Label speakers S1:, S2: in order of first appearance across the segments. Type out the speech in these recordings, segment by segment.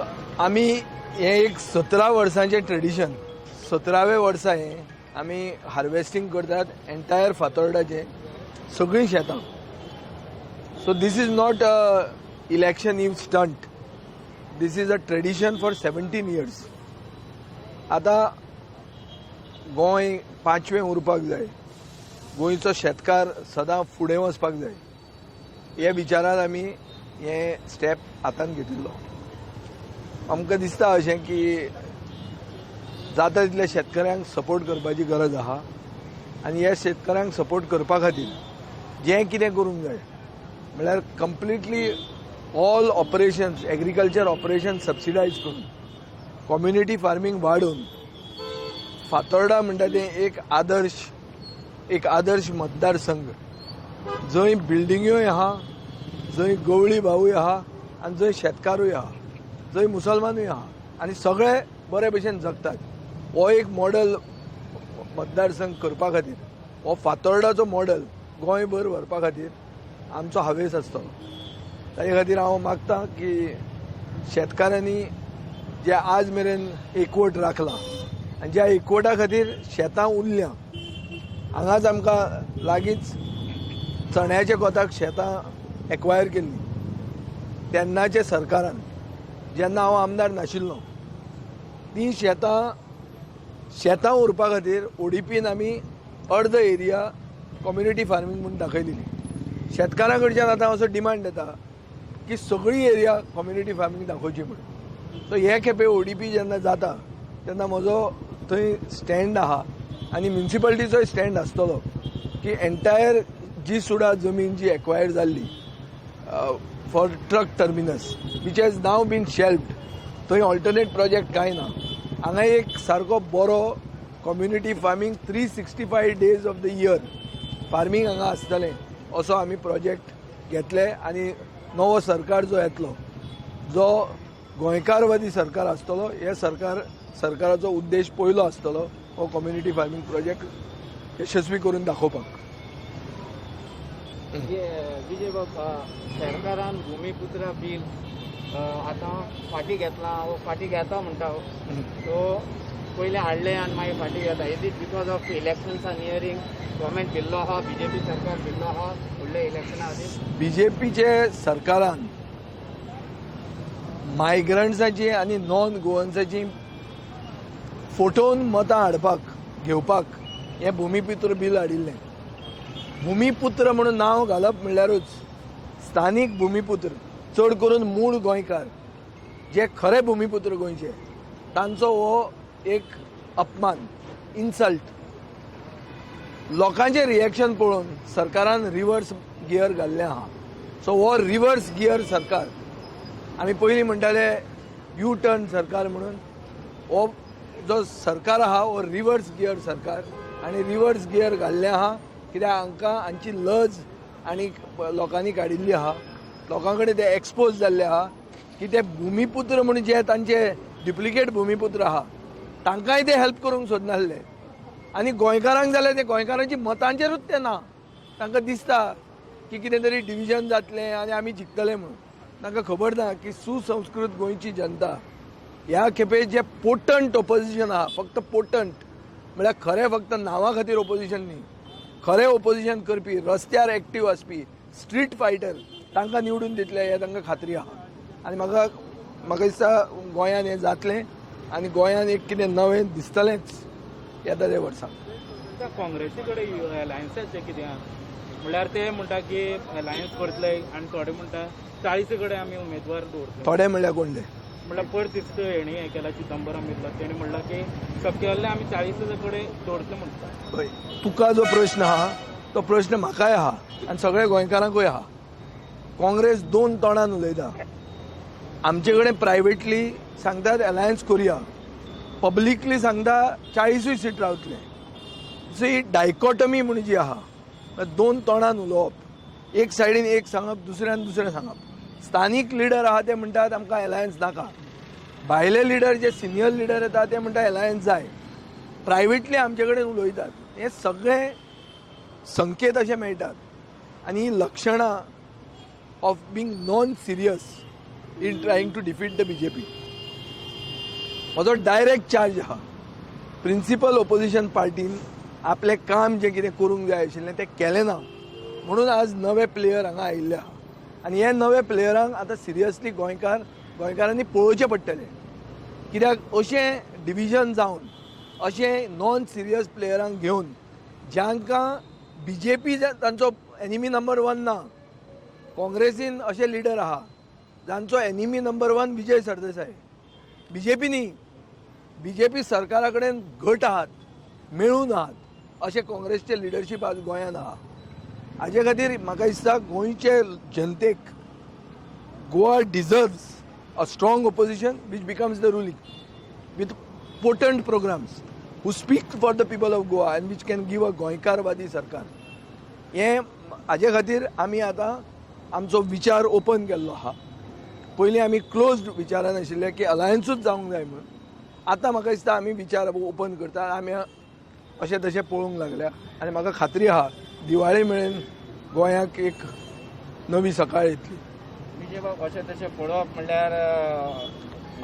S1: आम्ही हे एक 17 वर्सांचे ट्रेडिशन 17वें वर्सा हे आमी हार्वेस्टिंग करतात एंटायर फातोर्डाचे सगळीं शेतां. So this is not a election eve stunt, this is a tradition for 17 years. आतां गोंय 5वें उरपाक जाय, गोंयचो शेतकार सदां फुडें वचपाक जाय, हे विचारान आमी हे स्टेप हातान घेतिल्लो. आमकां दिसता अशें की जाता तितल्या शेतकऱ्यांक सपोर्ट करपाची गरज आहा आनी ह्या शेतकऱ्यांक सपोर्ट करपा खातीर जें कितें करूंक जाय म्हळ्यार completely all operations agriculture operation subsidised करून कम्युनिटी फार्मिंग वाडोवन फातोर्डा म्हणटा तें एक आदर्श मतदारसंघ जंय बिल्डिंग्योय आहा, जंय गवळी भावूय आहा आनी जंय शेतकारूय आहा, जंय मुसलमानूय आहा आनी सगळे बरे भशेन जगतात. हो एक मॉडल मतदारसंघ करपा खातीर, हो फातोर्डाचो मॉडल गोंयभर व्हरपा खातीर आमचो हावेस आसतलो. ताचे खातीर हांव मागतां की शेतकाऱ्यांनी जे आज मेरेन एकवट राखला आनी ज्या एकवटा खातीर शेतां उरल्या, हांगाच आमकां लागींच चण्याच्या कोताक शेतां एक्वायर केल्ली तेन्नाच्या सरकारान, जेन्ना हांव आमदार नाशिल्लो, ती शेतां उरपा खातीर ओडीपीन आमी अर्द एरिया कम्युनिटी फार्मिंग म्हणून दाखयलेली. शेतकारां कडच्यान आतां असो डिमांड येता की सगळी एरिया कम्युनिटी फार्मिंग दाखोवची म्हणून. सो हे खेपे ओडीपी जेन्ना जाता तेन्ना म्हजो थंय स्टँड आहा आनी म्युन्सिपालिटीचोय स्टँड आसतलो की एंटायर जी सुद्दां जमीन जी एक्वायर जाल्ली for truck terminus which has now been shelved, थंय ऑल्टरनेट प्रोजेक्ट कांय ना. हांगा एक सारको बरो community farming 365 days of the year farming हांगा आसतलें असो आमी प्रोजेक्ट घेतले. आनी नवो सरकार जो येतलो, जो गोंयकारवादी सरकार आसतलो, हे सरकाराचो उद्देश पयलो आसतलो हो कम्युनिटी फार्मिंग प्रोजेक्ट यशस्वी करून दाखोवपाक.
S2: विजय बाबा, सरकारान भूमिपुत्रा बील आतां फाटीं घेतला, फाटीं घेता म्हणटा सो पयलीं हाडलें आनी मागीर फाटीं घेता. Is it because of elections are nearing, government भिल्लो आहा, बीजेपी सरकार भिल्लो आहा फुडल्या इलेक्शना खातीर?
S1: बीजेपीचे सरकारान मायग्रंट्साची आनी नॉन गोवन्साची फोटोवन मतां हाडपाक घेवपाक हें भूमिपुत्र बील हाडिल्लें. भूमिपुत्र म्हणून नांव घालप म्हणल्यारूच स्थानीक भूमिपुत्र, चड करून मूळ गोंयकार जे खरे भूमिपुत्र गोंयचे, तांचो हो एक अपमान, इन्सल्ट. लोकांचें रिएक्शन पळोवन सरकारान रिवर्स गियर घाल्लें आहा. सो हो रिवर्स गियर सरकार, आमी पयलीं म्हणटाले यू टर्न सरकार म्हणून, हो जो सरकार आहा हो रिवर्स गियर सरकार आनी रिवर्स गियर घाल्लें आहा. कित्याक हांकां हांची लज आनी लोकांनी काडिल्ली आहा, लोकां कडेन ते एक्सपोज जाल्ले आहा की ते भूमिपुत्र म्हणून जे तांचे डुप्लिकेट भूमिपुत्र आहा तांकांय ते हेल्प करूंक सोदनासले. आनी गोंयकारांक जाल्यार ते गोंयकारांची मतांचेरूच ते ना. तांकां दिसता की कितें तरी डिविजन जातलें आनी आमी जिखतले म्हणून. तांकां खबर ना की सुसंस्कृत गोंयची जनता ह्या खेपे जे पोटंट ऑपोजिशन आहा, फक्त पोटंट म्हळ्यार खरें फक्त नांवा खातीर ऑपोजिशन न्ही, खरें ऑपोजिशन करपी, रस्त्यार एक्टीव आसपी, स्ट्रीट फायटर, तांकां निवडून दितले हे तांकां खात्री आहा. आनी म्हाका दिसता गोंयान हें जातलें आनी गोंयान एक कितें नवें दिसतलेंच येता त्या वर्साक.
S2: काँग्रेसी कडेन अलायन्साचें कितें म्हणल्यार ते म्हणटा की अलायन्स करतले आनी थोडे म्हणटा 40 कडेन आमी उमेदवार दवरतले.
S1: थोडे म्हणल्यार कोणले?
S2: म्हणल्यार परत हेणी हें केला चिदंबरम येतलो, तेणी म्हणला की शक्य जाल्यार आमी 40 कडेन दवरतले म्हणटा.
S1: हय, तुका जो प्रश्न आहा तो प्रश्न म्हाकाय आहा आनी सगळ्या गोंयकारांकूय आहा. काँग्रेस 2 तोंडान उलयता. आमचे कडेन प्रायवेटली सांगतात अलायन्स करुया, पब्लिकली सांगता 40 सीट रावतले. सो ही डायकॉटमी म्हणून जी आहा, 2 तोंडान उलोवप, एक सायडीन एक सांगप, दुसऱ्यान दुसरें सांगप. स्थानीक लिडर आहा ते म्हणटात आमकां अलायन्स नाका, भायले लिडर जे सिनियर लिडर येता ते म्हणटा अलायन्स जाय. प्रायवेटली आमचे कडेन उलयतात. हे सगळे संकेत अशे मेळटात आनी ही लक्षणां of being non serious in trying to defeat the BJP. म्हजो डायरेक्ट चार्ज आहा प्रिंसिपल ओपोजिशन पार्टीन आपलें काम जें कितें करूंक जाय आशिल्लें तें केलें ना म्हणून आज नवे प्लेयर हांगा आयिल्ले आहा आनी हे नवे प्लेयरांक आतां सिरियसली गोंयकारांनी पळोवचें पडटलें कित्याक अशें डिविजन जावन अशें नॉन सिरियस प्लेयरांक घेवन जांकां BJP तांचो एनिमी नंबर 1 ना काँग्रेसीन अशे लिडर आहा जांचो enemy number 1 Vijay Sardesai BJP न्ही BJP सरकारा कडेन घट आहात मेळून आहात अशें काँग्रेसचे लिडरशीप आज गोंयांत आहा हाजे खातीर म्हाका दिसता गोंयचे जनतेक Goa deserves a strong opposition which becomes the ruling with potent programs who speak for the people of Goa and which can give a गोंयकारवादी सरकार हे हाजे खातीर आमी आतां आमचो विचार ओपन केल्लो आहा पयलीं आमी क्लोज्ड विचारान आशिल्ले की अलायन्सूच जावंक जाय म्हणून आतां म्हाका दिसता आमी विचार ओपन करता आमी अशें तशें पळोवंक लागल्या आनी म्हाका खात्री आहा दिवाळे मेळेन गोंयाक एक नवी सकाळ येतली
S2: अशें तशें पळोवप म्हणल्यार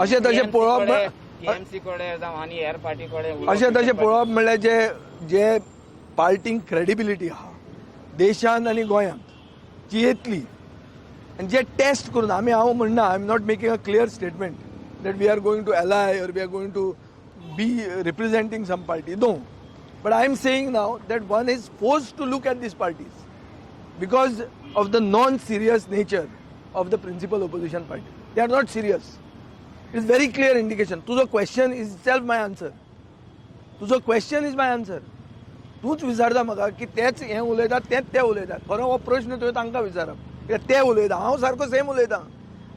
S1: अशें तशें पळोवप
S2: TMC कडेन जावं आनी हेर पार्टी कडेन
S1: अशें तशें पळोवप म्हणल्यार जे पार्टींक क्रेडिबिलिटी आहा देशांत आनी गोंयांत जी येतली आनी जे टेस्ट करून हांव म्हणना I am not making a clear statement that we are going to ally or we are going to be representing some party. No. But I am saying now that one is forced to look at these parties because of the non-serious nature of the principal opposition party. They are not serious. It is very clear indication. Tujo question is itself my answer. Tujo question is my answer. तूच विचारता म्हाका की तेच हें उलयतात तेच ते उलयतात खरो हो प्रश्न तुवें तांकां विचारप ते उलयता हांव सारको सेम उलयतां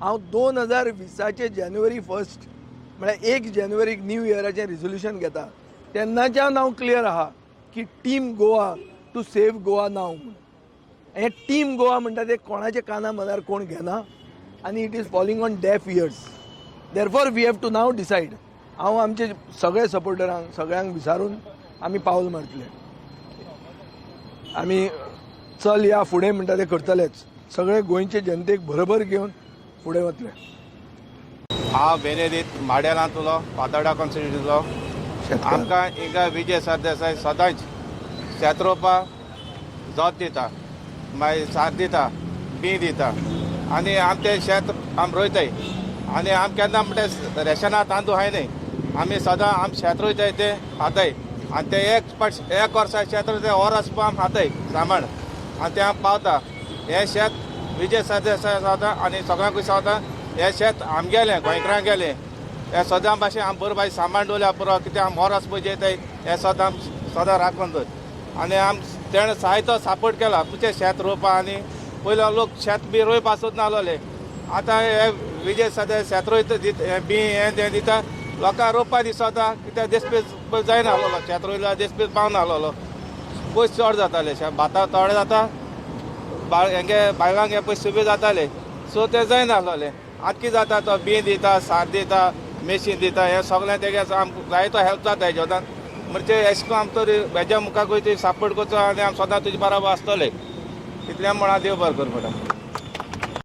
S1: हांव 2020 जानेवारी 1 म्हळ्यार 1 जानेवारीक न्यू इयराचें रिजोल्युशन घेता तेन्नाच्यान हांव क्लियर आहा की team Goa to save Goa नाव म्हणून हें टीम गोवा म्हणटा ते कोणाचे काना मनार कोण घेना आनी it is falling on deaf ears therefore we have to now decide हांव आमचे सगळे सपोर्टरांक सगळ्यांक विचारून आमी पावल मारतले आमी चल या फुडें म्हणटा ते करतलेच सगळे गोंयचे जनतेक बरोबर घेवन फुडें वतले
S3: हांव बेनेदीत माड्यालांतलो फातोर्डा कॉन्स्टिट्युन्सीचो आमकां हिंगा विजय सरदेसाय सदांच शेत रोवपाक जोत दिता मागीर साथ दिता बी दिता आनी आमी तें शेत आमी रोयताय आनी आमी केन्ना म्हणटा रेशना तांदूळ हाय न्हय आमी सदां आमी शेत रोयताय ते खाताय आनी ते एक वर्सा शेत रोयताय वर्स आमी खाताय सामान आनी ते आमी पावता हें शेत विजय सरदेसाय जाता आनी सगळ्यांकूय सांगता हें शेत आमगेलें गोंयकारांक गेलें हें सदां भाशेन आमी बरो भाशेन सामान दवरल्या पुरो कितें आमी वर्स पळय जेताय हें सदां राखून दवर आनी आमी तेणें जायतो सपोर्ट केला तुजें शेत रोवपा आनी पयलो लोक शेत बी रोयपा सोद नासलोले आतां हे विजय सरदेसाय शेत रोयता बी हें दिता लोकांक रोवपा दिसता कित्याक देसपेज जायना आहलोलो शेत रोयल्यार देसपेज पावना आहलोलो पयस चड जाताले शेत भातां थोडे जाता हेंगे बायलांक हे पयस सुबे जाताले सो ते जायना आहलोले आतां कितें जाता तो बी दिता सार दिता मेशीन दिता हें सगळें तेगे आमकां जायतो हेल्प जाता हेज्यान म्हणजे अशें करून आमी तर हेज्या मुखाकूय सपोर्ट करचो आनी आमी सदां तुजे बरोबर आसतले इतलें म्हण देव बरें कर मॅडम